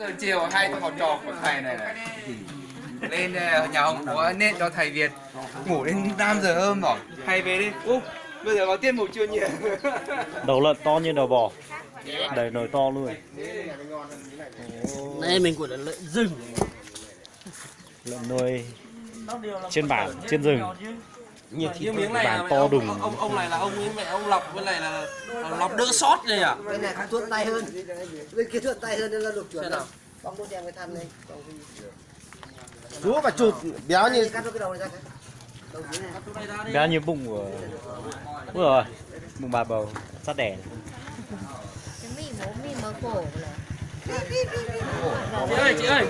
giờ chiều hai học trò của thầy này lên nhà ông bố nên cho thầy Việt ngủ đến 5 giờ hơn bảo thầy về đi. Bây giờ có tiết mục chưa nhỉ? Đầu lợn to như đầu bò, đầy nồi to luôn. Đây mình của lợn rừng. Lợn nuôi trên bản, trên rừng. Nhiều miếng này bản to đùng. Ông này là ông với mẹ ông lọc, với này là lọc đỡ sót này à? Cái này thuận tay hơn, bên kia thuận tay hơn nên là lục chuẩn nào. Bóng đốt đèn cái thân này. Chú và chụp béo như Cắt cái đầu này ra. Béo như bụng của... Đúng rồi, bụng bà bầu, sắt đẻ. Cái mì bố mì mỡ cổ này. Chị ơi,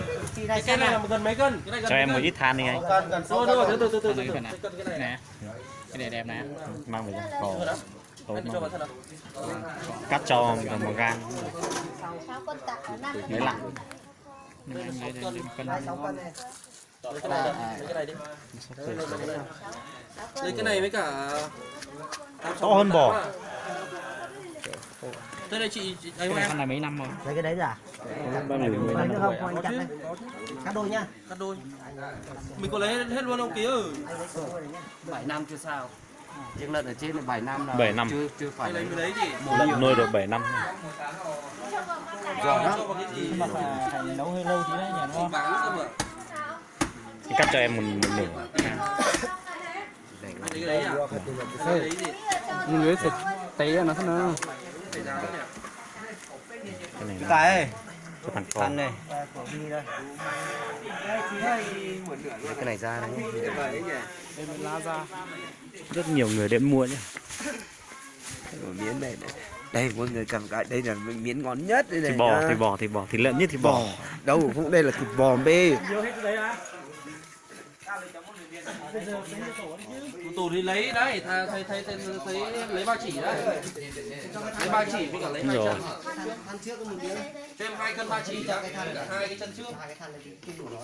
cái này là gần mấy cân? Cho em một ít than đi anh. Thôi, từ. Nè, cái này đẹp nè. Mang về cho cỏ. Cắt cho một gan. 6 con tạ ở năm. Lấy lại. Cân 6 cân này. Lấy cái này với cả To hơn bò. Thế đây chị Cái này con này mấy năm rồi? Lấy cái đấy à? Bao nhiêu người Lấy nữa không? Anh cắt đây. Cắt đôi nhá. cắt đôi. Mình có lấy hết luôn ông kia ơi. 7 năm chưa sao. Chiếc lợn ở trên là 7 năm là 7 năm. chưa phải Lấy đấy chị. Lợn nuôi được 7 năm. giòn lắm. Mà phải nấu hơi lâu tí đấy nhỉ đúng không? Bán cơ mà. Thì cắt cho em một nửa. Cái đấy à? Cái đấy gì? Nhưng lưới thịt té nó thế nào? Cái này cái này cho thằng thằng con. này Của Vy đây. cái này ra đấy Lá ra. Rất nhiều người đến mua nhá. miếng này đây mọi người cầm cái đây là miếng ngon nhất đây này Thịt bò, nhá. thịt bò, thịt bò, thịt lợn nhất thịt bò. Đâu cũng đây là thịt bò bê. Tủ thì lấy đấy, thấy lấy ba chỉ đấy. Lấy ba chỉ với cả lấy hai Rồi. chân. Ăn trước cái một miếng. Cho em 2 cân ba chỉ, cả hai cái chân trước. Hai cái thân này thì đủ nó.